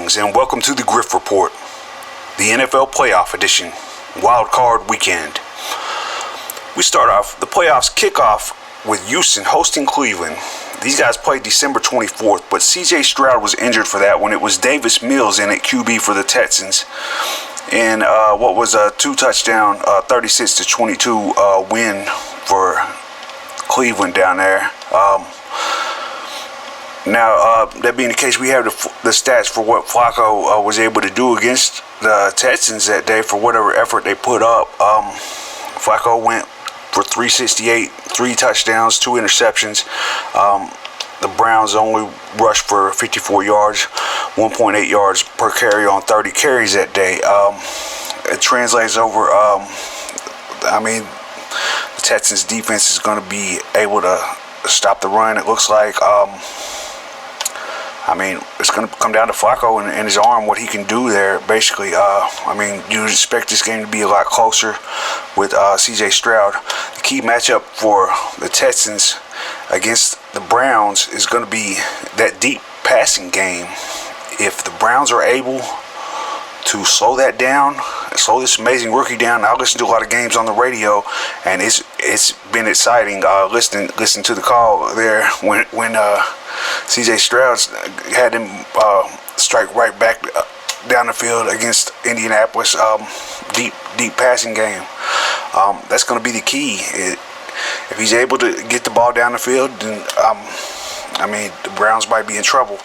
Greetings and welcome to the Griff Report, the NFL Playoff Edition, Wild Card Weekend. We start off, the playoffs kick off with Houston hosting Cleveland. These guys played December 24th, but C.J. Stroud was injured for that when it was Davis Mills in at QB for the Texans. And what was a 2-touchdown, 36-22 win for Cleveland down there. Now, that being the case, we have the stats for what Flacco was able to do against the Texans that day for whatever effort they put up. Flacco went for 368, 3 touchdowns, 2 interceptions. The Browns only rushed for 54 yards, 1.8 yards per carry on 30 carries that day. It translates over, the Texans defense is going to be able to stop the run, it looks like. It's going to come down to Flacco and his arm, what he can do there, basically. You expect this game to be a lot closer with C.J. Stroud. The key matchup for the Texans against the Browns is going to be that deep passing game. If the Browns are able to slow that down, slow this amazing rookie down. I listen to a lot of games on the radio, and it's been exciting listening to the call there when C.J. Stroud had him strike right back down the field against Indianapolis. Deep passing game. That's going to be the key. If he's able to get the ball down the field, then the Browns might be in trouble.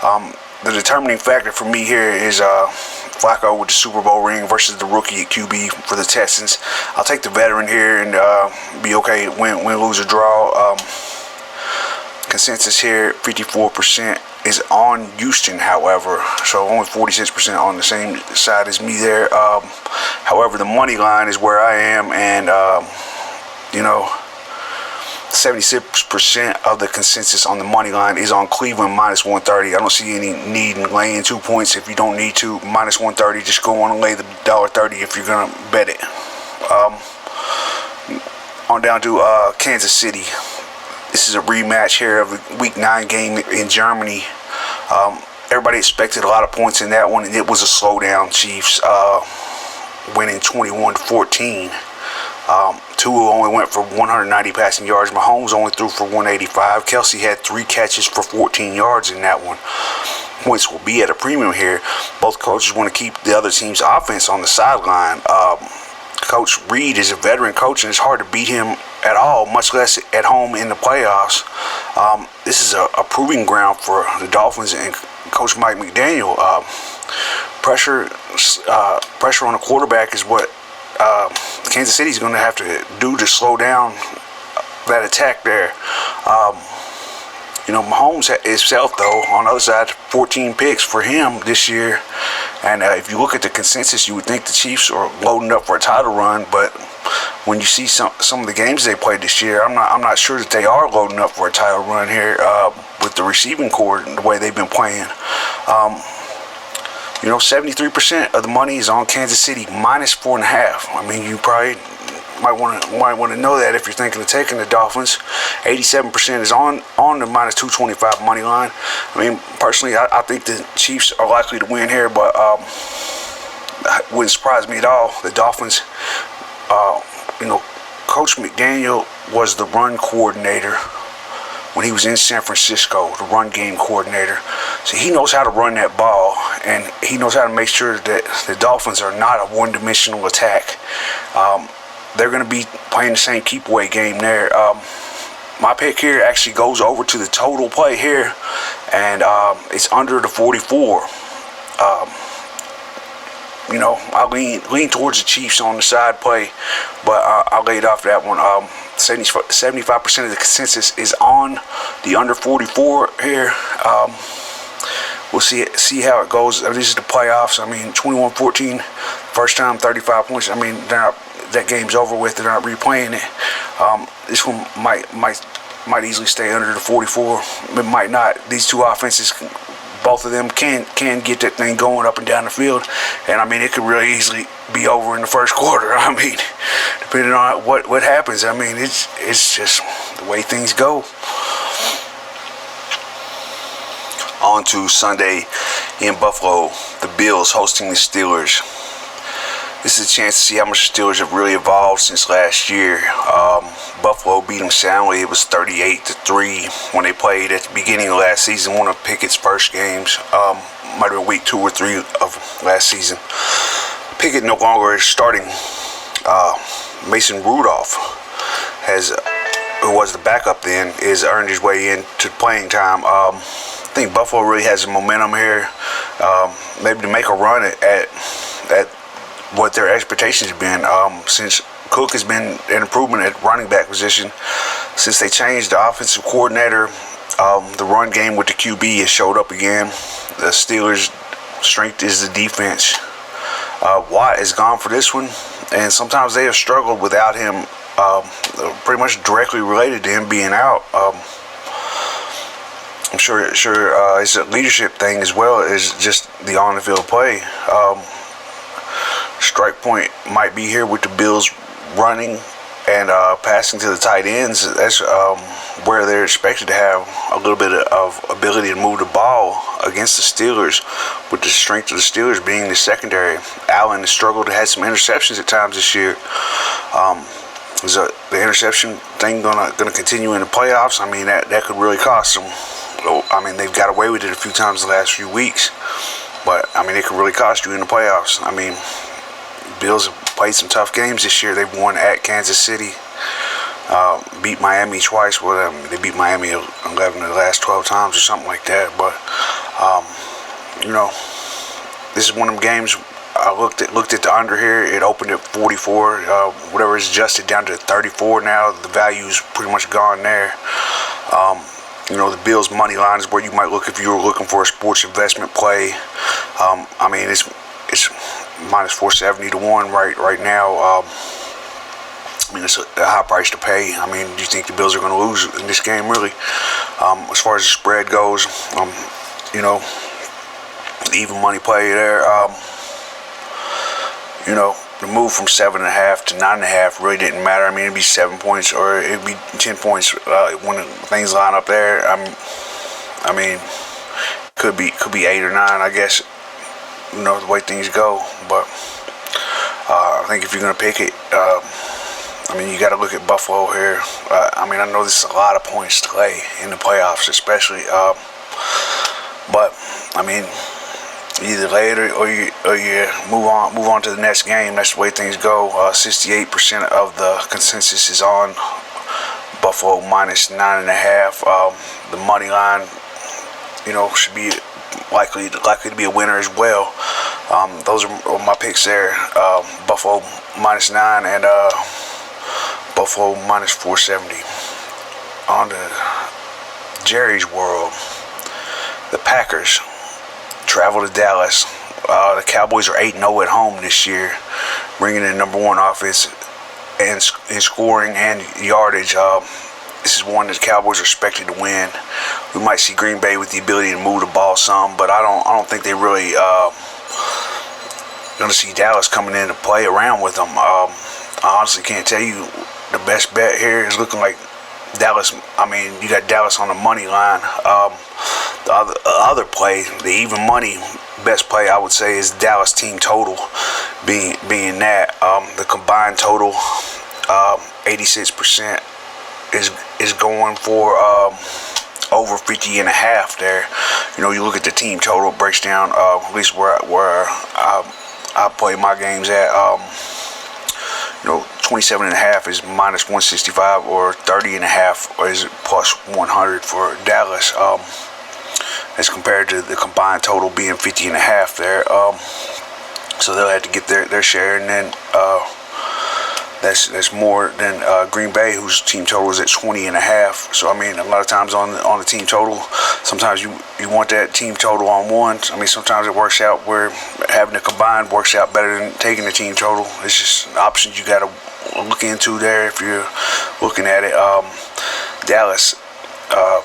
The determining factor for me here is Flacco with the Super Bowl ring versus the rookie at QB for the Texans. I'll take the veteran here and be okay. Win, lose, or draw. Consensus here, 54% is on Houston, however, so only 46% on the same side as me there. However, the money line is where I am, and 76% of the consensus on the money line is on Cleveland minus 130. I don't see any need in laying 2 points if you don't need to. Minus 130, just go on and lay the $1.30 if you're going to bet it. On down to Kansas City. This is a rematch here of the Week 9 game in Germany. Everybody expected a lot of points in that one, and it was a slowdown. Chiefs winning 21-14. Tua only went for 190 passing yards. Mahomes only threw for 185. Kelsey had 3 catches for 14 yards in that one. Points will be at a premium here. Both coaches want to keep the other team's offense on the sideline. Coach Reed is a veteran coach, and it's hard to beat him at all, much less at home in the playoffs. This is a proving ground for the Dolphins and Coach Mike McDaniel. Pressure on the quarterback is what Kansas City is going to have to do to slow down that attack there. Mahomes himself, though, on the other side, 14 picks for him this year. And if you look at the consensus, you would think the Chiefs are loading up for a title run. But when you see some of the games they played this year, I'm not sure that they are loading up for a title run here with the receiving corps and the way they've been playing. 73% of the money is on Kansas City minus 4.5. You probably might want to know that if you're thinking of taking the Dolphins. 87% is on the minus 225 money line. Personally, I think the Chiefs are likely to win here, but it wouldn't surprise me at all. The Dolphins, Coach McDaniel was the run coordinator when he was in San Francisco, the run game coordinator. So he knows how to run that ball, and he knows how to make sure that the Dolphins are not a one-dimensional attack. They're going to be playing the same keep-away game there. My pick here actually goes over to the total play here, and it's under the 44. I lean towards the Chiefs on the side play, but I'll lay it off that one. 75% of the consensus is on the under 44 here. We'll see how it goes. This is the playoffs. 21-14, first time, 35 points. That game's over with. They're not replaying it. This one might easily stay under the 44. It might not. These two offenses, both of them can get that thing going up and down the field, and it could really easily be over in the first quarter. Depending on what happens. It's just the way things go. On to Sunday in Buffalo. The Bills hosting the Steelers. This is a chance to see how much the Steelers have really evolved since last year. Buffalo beat them soundly. It was 38-3 when they played at the beginning of last season, one of Pickett's first games. Might have been week 2 or 3 of last season. Pickett no longer is starting. Mason Rudolph who was the backup then, is earned his way into playing time. I think Buffalo really has some momentum here. Maybe to make a run at what their expectations have been, since Cook has been an improvement at running back position. Since they changed the offensive coordinator, the run game with the QB has showed up again. The Steelers' strength is the defense. Watt is gone for this one, and sometimes they have struggled without him, pretty much directly related to him being out. I'm sure it's a leadership thing as well as just the on-the-field play. Strike point might be here with the Bills running and passing to the tight ends. That's where they're expected to have a little bit of ability to move the ball against the Steelers, with the strength of the Steelers being the secondary. Allen has struggled to have some interceptions at times this year. Is the interception thing gonna continue in the playoffs? I mean, that could really cost them. I mean, they've got away with it a few times the last few weeks, but I mean, it could really cost you in the playoffs. I mean, Bills have played some tough games this year. They've won at Kansas City, beat Miami twice. Well, they beat Miami 11 of the last 12 times or something like that. But this is one of them games. I looked at the under here. It opened at 44. Whatever is adjusted down to 34 now. The value's pretty much gone there. The Bills money line is where you might look if you were looking for a sports investment play. I mean, it's minus 470 to 1 right now. I mean, it's a high price to pay. I mean, do you think the Bills are going to lose in this game, really? As far as the spread goes, the even money play there. The move from 7.5 to 9.5 really didn't matter. I mean, it'd be 7 points or it'd be 10 points when things line up there. I mean, could be 8 or 9, I guess. The way things go. But I think if you're gonna pick it, I mean, you got to look at Buffalo here. I mean, I know this is a lot of points to lay in the playoffs, especially. But I mean, either lay it or you move on to the next game. That's the way things go. 68% of the consensus is on Buffalo minus 9.5. The money line, should be likely to be a winner as well. Those are my picks there. Buffalo minus 9 and Buffalo minus 470. On to Jerry's world. The Packers travel to Dallas. The Cowboys are 8-0 at home this year, bringing in number 1 offense in scoring and yardage. This is one that the Cowboys are expected to win. We might see Green Bay with the ability to move the ball some, but I don't think they really going to see Dallas coming in to play around with them. I honestly can't tell you. The best bet here is looking like Dallas. I mean, you got Dallas on the money line. The other play, the even money best play, I would say, is Dallas team total being that. The combined total, 86%. Is going for over 50.5 there. You look at the team total, it breaks down at least where I play my games at. 27.5 is minus 165, or 30.5 or is plus 100 for Dallas. As compared to the combined total being 50.5 there. So they'll have to get their share, and then that's more than Green Bay, whose team total is at 20.5. So I mean, a lot of times on the team total, sometimes you want that team total on one. I mean, sometimes it works out where having it combined works out better than taking the team total. It's just options you got to look into there if you're looking at it. Dallas,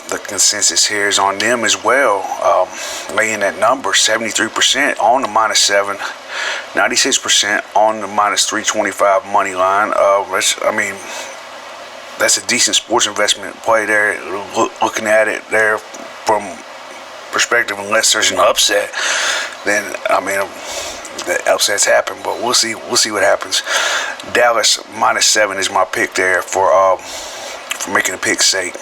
the consensus here is on them as well, laying that number 73% on the minus 7, 96% on the minus 325 money line. That's a decent sports investment play there. Looking at it there from perspective, unless there's an upset, then I mean, the upsets happen. But we'll see. We'll see what happens. Dallas -7 is my pick there for making a pick's sake,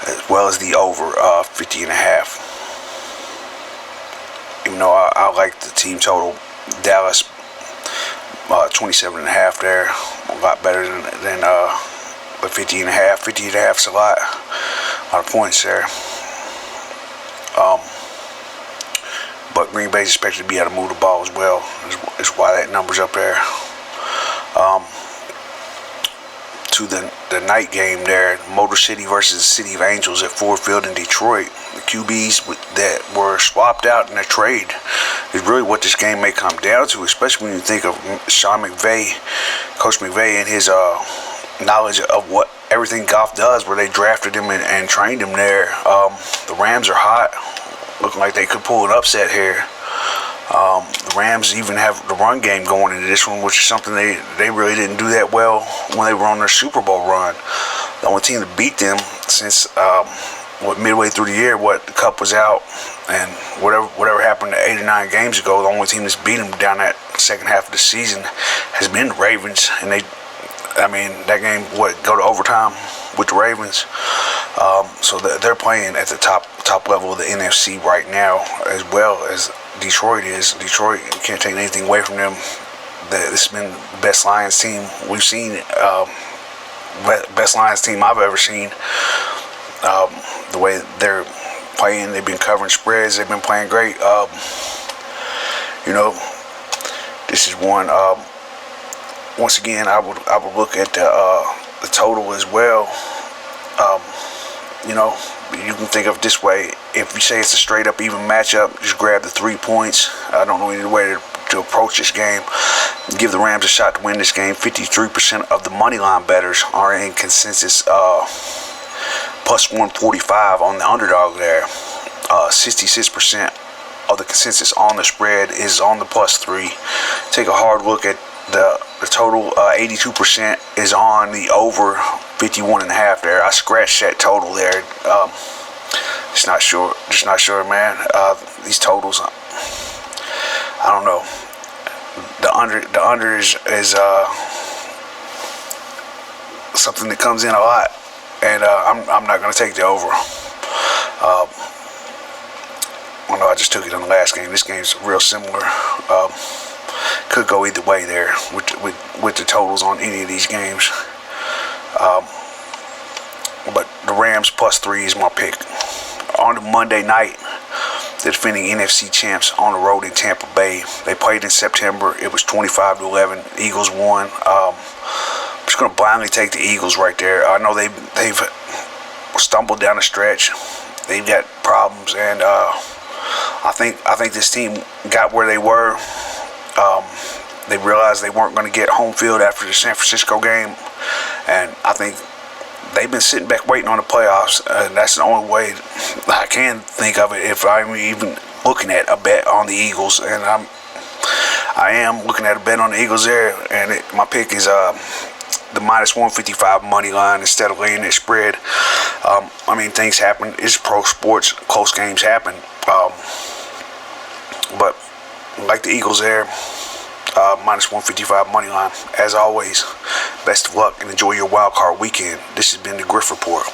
as well as the over 50.5. Even though I like the team total, Dallas 27.5 there, a lot better than the 50.5. 50.5 is a lot of points there. But Green Bay's expected to be able to move the ball as well. Is why that number's up there. To the night game there, Motor City versus the City of Angels at Ford Field in Detroit. The QBs that were swapped out in a trade is really what this game may come down to, especially when you think of Sean McVay, Coach McVay, and his knowledge of what everything Goff does, where they drafted him and trained him there. The Rams are hot, looking like they could pull an upset here. The Rams even have the run game going into this one, which is something they really didn't do that well when they were on their Super Bowl run. The only team to beat them since midway through the year, the Cup was out, and whatever happened to 8 or 9 games ago, the only team that's beat them down that second half of the season has been the Ravens, and that game go to overtime with the Ravens. So they're playing at the top level of the NFC right now, as well as Detroit is. Detroit, you can't take anything away from them. This has been the best Lions team we've seen, best Lions team I've ever seen. The way they're playing, they've been covering spreads, they've been playing great. This is one. Once again, I would look at the total as well. You can think of it this way: if you say it's a straight up even matchup, just grab the 3 points. I don't know any way to approach this game. Give the Rams a shot to win this game. 53% of the money line bettors are in consensus plus 145 on the underdog there. 66% of the consensus on the spread is on the plus 3. Take a hard look at the total. 82% is on the over 51.5 there. I scratched that total there. Just not sure, man. These totals, I don't know. The under is something that comes in a lot, and I'm not going to take the over. I know I just took it on the last game. This game's real similar. Could go either way there with the totals on any of these games. But the Rams plus 3 is my pick. On the Monday night, the defending NFC champs on the road in Tampa Bay. They played in September. It was 25-11. Eagles won. I'm just going to blindly take the Eagles right there. I know they've stumbled down the stretch. They've got problems, and I think this team got where they were. They realized they weren't going to get home field after the San Francisco game, and I think they've been sitting back waiting on the playoffs, and that's the only way I can think of it if I'm even looking at a bet on the Eagles. And I am looking at a bet on the Eagles there, and my pick is the minus 155 money line instead of laying that spread. Things happen. It's pro sports. Close games happen. But like the Eagles there, minus 155 money line. As always, best of luck and enjoy your wild card weekend. This has been the Griff Report.